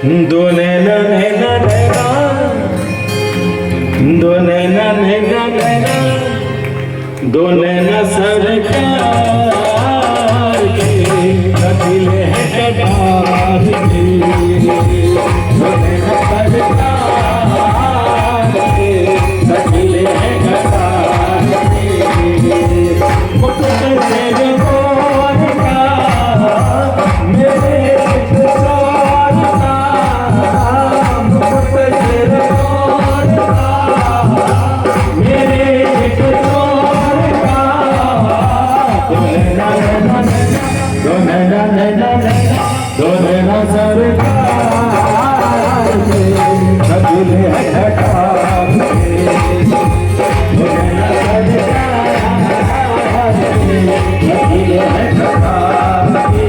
दो नैना नैना नैना, दो नैना नैना नैना, दो नैना सरकार के कटिले हैं कटार के, दो नैना सरकार के कटिले हैं कटार के, मुकुट तेरे मोर का मेरे सोर का, मुकुट तेरे मोर का मेरे सोर का, दो नैना नैना नैना, दो नैना नैना नैना, दो नैना सरकार के कटिले हैं कटार के, दो नैना सरकार के कटिले हैं कटार के।